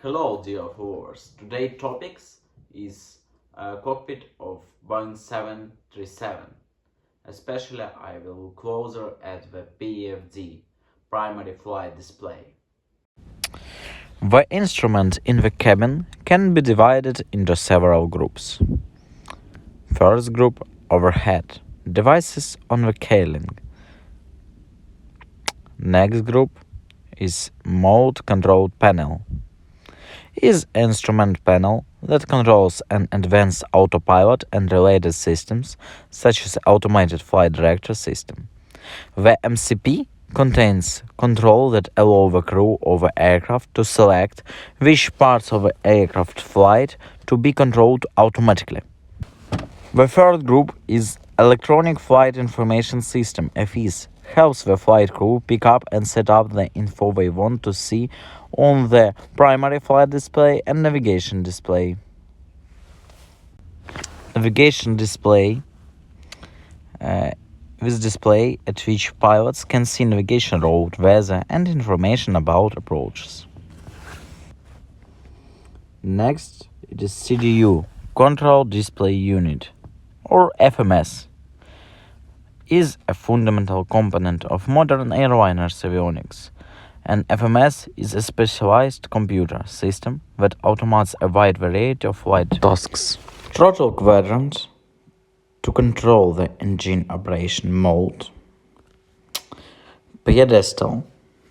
Hello, dear viewers. Today's topics is cockpit of Boeing 737. Especially, I will look closer at the PFD, primary flight display. The instrument in the cabin can be divided into several groups. First group, overhead, devices on the ceiling. Next group is mode control panel. Is instrument panel that controls an advanced autopilot and related systems such as automated flight director system. The MCP contains control that allow the crew of the aircraft to select which parts of the aircraft flight to be controlled automatically. The third group is Electronic Flight Information System (FIS), helps the flight crew pick up and set up the info they want to see on the primary flight display and navigation display. Navigation display with display at which pilots can see navigation route, weather, and information about approaches. Next, it is CDU, Control Display Unit, or FMS. Is a fundamental component of modern airliners avionics. An FMS is a specialized computer system that automates a wide variety of flight tasks. Throttle quadrant to control the engine operation mode. Pedestal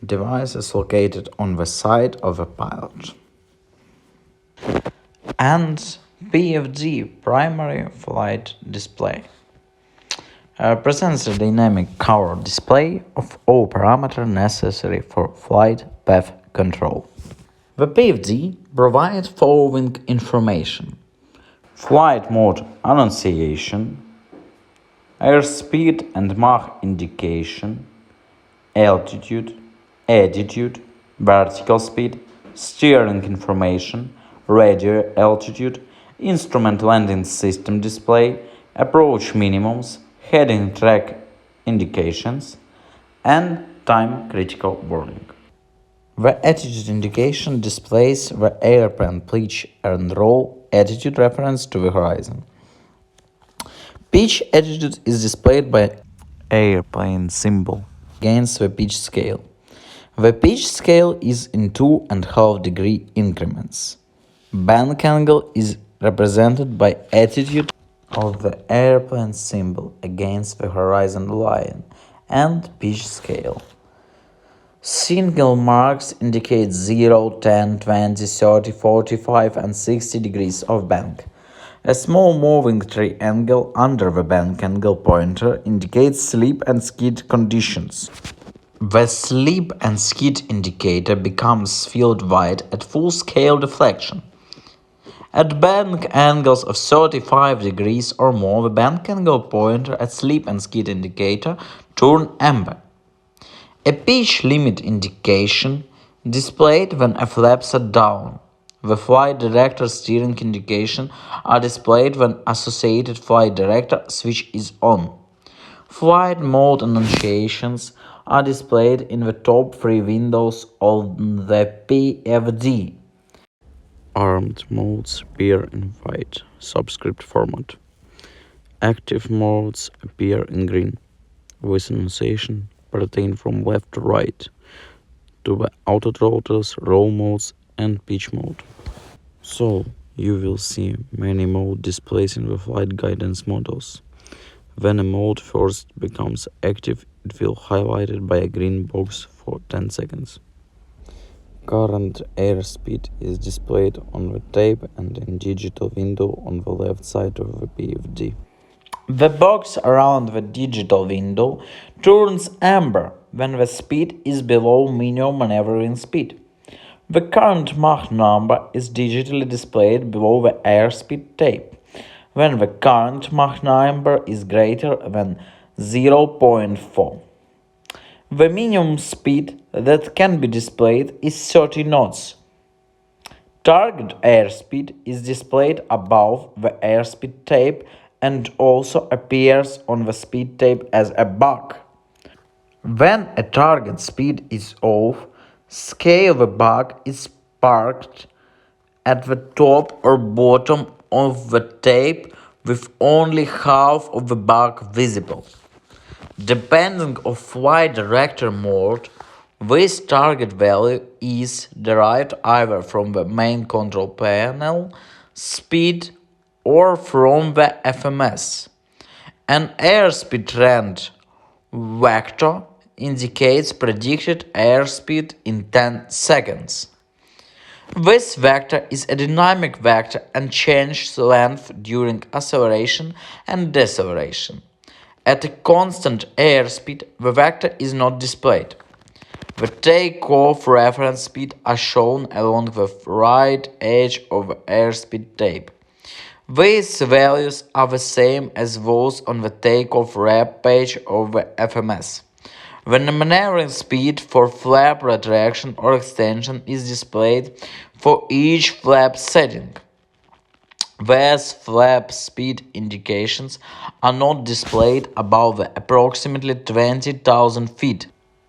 device is located on the side of the pilot. And PFD, primary flight display, presents a dynamic color display of all parameters necessary for flight path control. The PFD provides following information: flight mode annunciation, airspeed and Mach indication, altitude, attitude, vertical speed, steering information, radio altitude, instrument landing system display, approach minimums, heading track indications, and time critical warning. The attitude indication displays the airplane pitch and roll attitude reference to the horizon. Pitch attitude is displayed by airplane symbol against the pitch scale. The pitch scale is in 2.5 degree increments. Bank angle is represented by attitude of the airplane symbol against the horizon line and pitch scale. Single marks indicate 0, 10, 20, 30, 45, and 60 degrees of bank. A small moving triangle under the bank angle pointer indicates slip and skid conditions. The slip and skid indicator becomes field wide at full scale deflection. At bank angles of 35 degrees or more, the bank angle pointer at slip and skid indicator turn amber. A pitch limit indication displayed when a flaps are down. The flight director steering indication are displayed when associated flight director switch is on. Flight mode annunciations are displayed in the top three windows on the PFD. Armed modes appear in white subscript format. Active modes appear in green, with annunciation pertain from left to right to the auto throttles, roll modes, and pitch mode. So, you will see many mode displays in the flight guidance models. When a mode first becomes active, it will highlighted by a green box for 10 seconds. Current airspeed is displayed on the tape and in digital window on the left side of the PFD. The box around the digital window turns amber when the speed is below minimum maneuvering speed. The current Mach number is digitally displayed below the airspeed tape when the current Mach number is greater than 0.4. The minimum speed that can be displayed is 30 knots. Target airspeed is displayed above the airspeed tape and also appears on the speed tape as a bug. When a target speed is off, scale the bug is parked at the top or bottom of the tape with only half of the bug visible. Depending on flight director mode, this target value is derived either from the main control panel speed or from the FMS. An airspeed trend vector indicates predicted airspeed in 10 seconds. This vector is a dynamic vector and changes length during acceleration and deceleration. At a constant airspeed, the vector is not displayed. The takeoff reference speed are shown along the right edge of the airspeed tape. These values are the same as those on the takeoff rep page of the FMS. The maneuvering speed for flap retraction or extension is displayed for each flap setting. These flap speed indications are not displayed above the approximately 20,000 feet.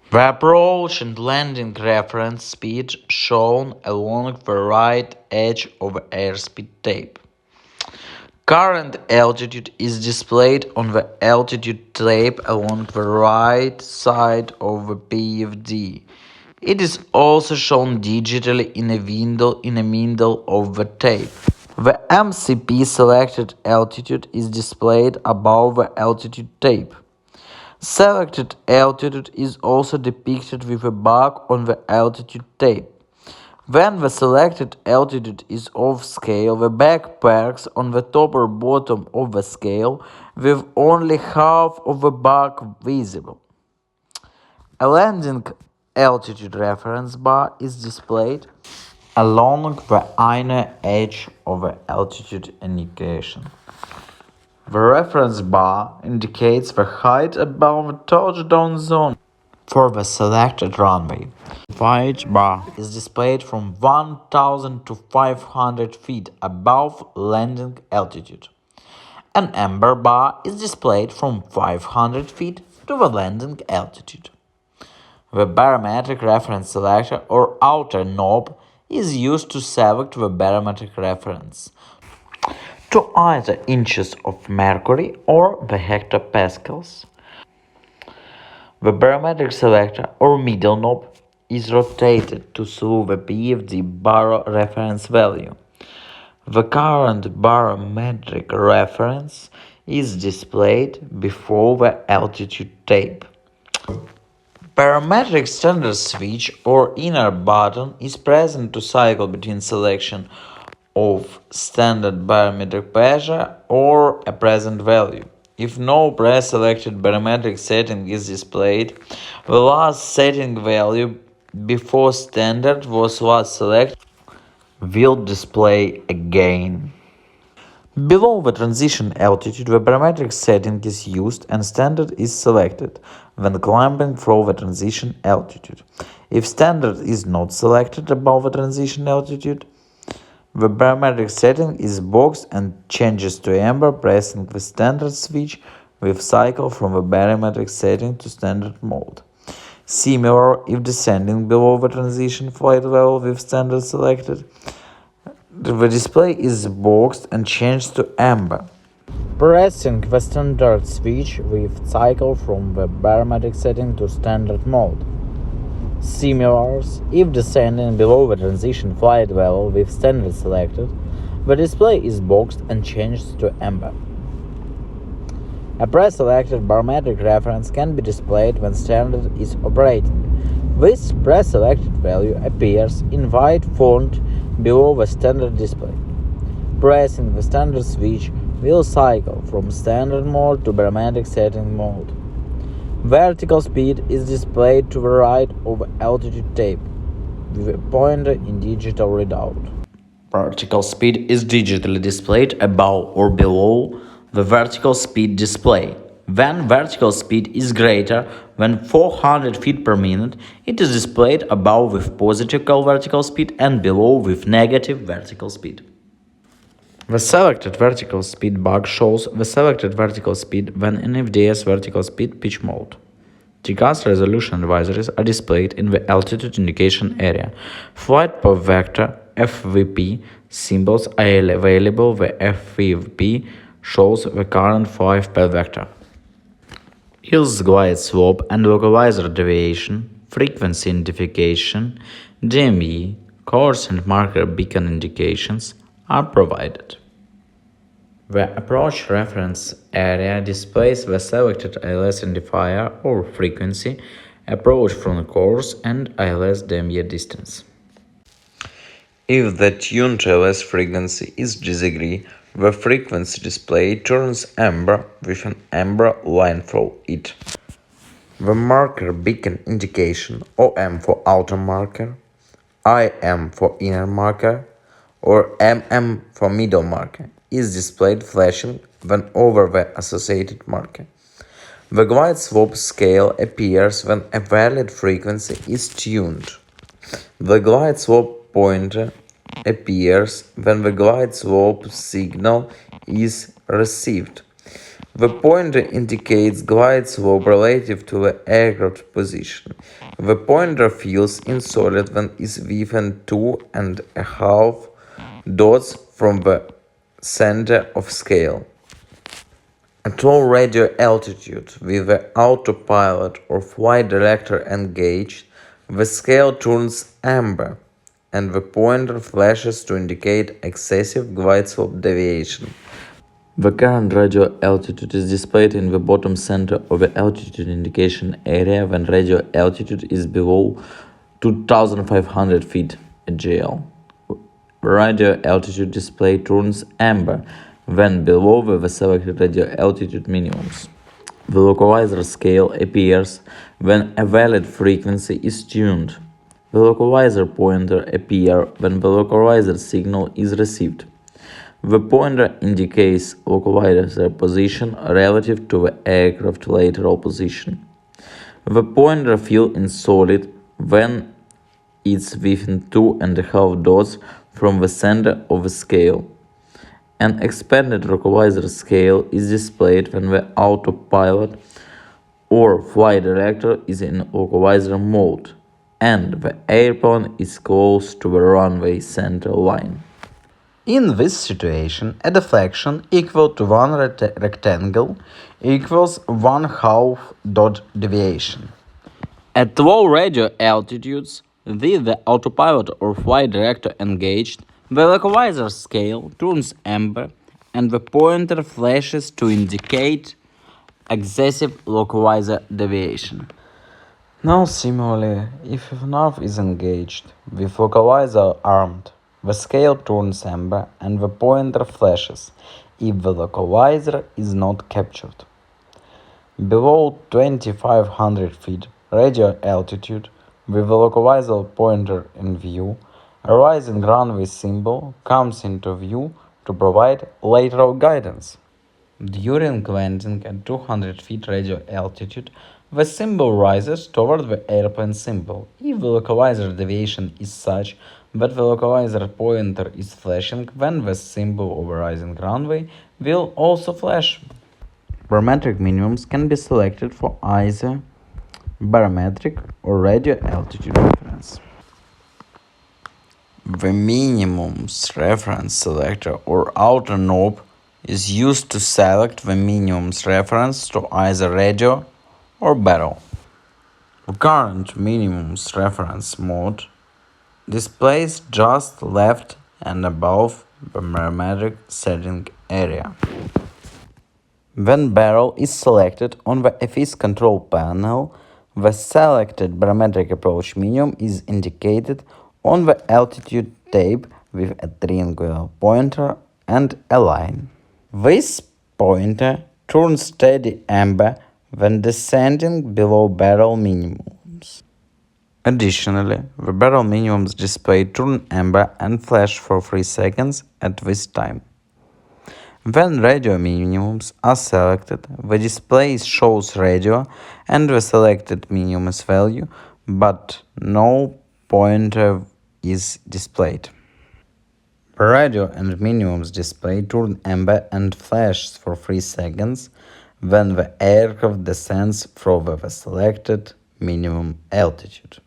The approach and landing reference speed shown along the right edge of the airspeed tape. Current altitude is displayed on the altitude tape along the right side of the PFD. It is also shown digitally in a window in the middle of the tape. The MCP selected altitude is displayed above the altitude tape. Selected altitude is also depicted with a bug on the altitude tape. When the selected altitude is off scale, the bag perks on the top or bottom of the scale with only half of the bug visible. A landing altitude reference bar is displayed along the inner edge of the altitude indication. The reference bar indicates the height above the touchdown zone for the selected runway. White bar is displayed from 1000 to 500 feet above landing altitude. An amber bar is displayed from 500 feet to the landing altitude. The barometric reference selector or outer knob is used to select the barometric reference to either inches of mercury or the hectopascals. The barometric selector or middle knob is rotated to show the PFD baro reference value. The current barometric reference is displayed before the altitude tape. Barometric standard switch or inner button is present to cycle between selection of standard barometric pressure or a present value. If no pre-selected barometric setting is displayed, the last setting value before standard was last selected will display again. Below the transition altitude, the barometric setting is used and standard is selected when climbing through the transition altitude. If standard is not selected above the transition altitude, the barometric setting is boxed and changes to amber. Pressing the standard switch will cycle from the barometric setting to standard mode. Similar if descending below the transition flight level with standard selected, the display is boxed and changed to amber. Pressing the standard switch will cycle from the barometric setting to standard mode. Similar if descending below the transition flight level with standard selected, the display is boxed and changed to amber. A pre-selected barometric reference can be displayed when standard is operating. This pre-selected value appears in white font below the standard display. Pressing the standard switch will cycle from standard mode to barometric setting mode. Vertical speed is displayed to the right of the altitude tape with a pointer in digital readout. Vertical speed is digitally displayed above or below the vertical speed display. When vertical speed is greater than 400 feet per minute, it is displayed above with positive vertical speed and below with negative vertical speed. The selected vertical speed bug shows the selected vertical speed when in FDS vertical speed pitch mode. TCAS resolution advisories are displayed in the altitude indication area. Flight path vector FVP symbols are available, the FVP shows the current 5 per vector. Use glide slope and localizer deviation, frequency identification, GME, course and marker beacon indications are provided. The approach reference area displays the selected ILS identifier or frequency, approach from the course, and ILS DME distance. If the tuned ILS frequency is disagree, the frequency display turns amber with an amber line through it. The marker beacon indication OM for outer marker, IM for inner marker, or MM for middle marker is displayed flashing when over the associated marker. The glide slope scale appears when a valid frequency is tuned. The glide slope pointer appears when the glide slope signal is received. The pointer indicates glide slope relative to the aircraft position. The pointer feels insolid when is within 2.5 dots from the center of scale. At low radio altitude, with the autopilot or flight director engaged, the scale turns amber, and the pointer flashes to indicate excessive glide slope deviation. The current radio altitude is displayed in the bottom center of the altitude indication area when radio altitude is below 2,500 feet AGL. Radio altitude display turns amber when below the selected radio altitude minimums. The localizer scale appears when a valid frequency is tuned. The localizer pointer appears when the localizer signal is received. The pointer indicates localizer position relative to the aircraft lateral position. The pointer feels insolid when it's within 2.5 dots from the center of the scale. An expanded localizer scale is displayed when the autopilot or flight director is in localizer mode and the airplane is close to the runway center line. In this situation, a deflection equal to one rectangle equals 1/2 dot deviation. At low radio altitudes, with the autopilot or flight director engaged, the localizer scale turns amber and the pointer flashes to indicate excessive localizer deviation. Now similarly, if the nerve is engaged, with localizer armed, the scale turns amber and the pointer flashes if the localizer is not captured. Below 2,500 feet radio altitude, with the localizer pointer in view, a rising runway symbol comes into view to provide lateral guidance. During landing at 200 feet radio altitude, the symbol rises toward the airplane symbol if the localizer deviation is such that the localizer pointer is flashing when the symbol of a rising runway will also flash. Barometric minimums can be selected for either barometric or radio altitude reference. The minimums reference selector or outer knob is used to select the minimums reference to either radio or barrel. The current minimums reference mode displays just left and above the barometric setting area. When barrel is selected on the FS control panel, the selected barometric approach minimum is indicated on the altitude tape with a triangular pointer and a line. This pointer turns steady amber when descending below barrel minimums. Additionally, the barrel minimums display turn amber and flash for 3 seconds at this time. When radio minimums are selected, the display shows radio and the selected minimums value, but no pointer is displayed. The radio and minimums display turn amber and flashes for 3 seconds when the aircraft descends from the selected minimum altitude.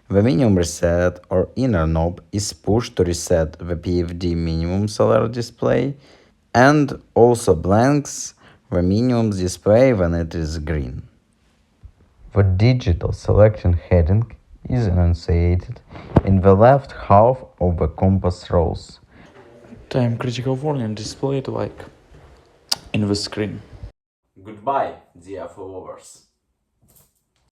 The minimum reset or inner knob is pushed to reset the PFD minimum salary display and also blanks the minimum display when it is green. The digital selection heading is enunciated in the left half of the compass rose. Time critical warning displayed like in the screen. Goodbye, dear followers.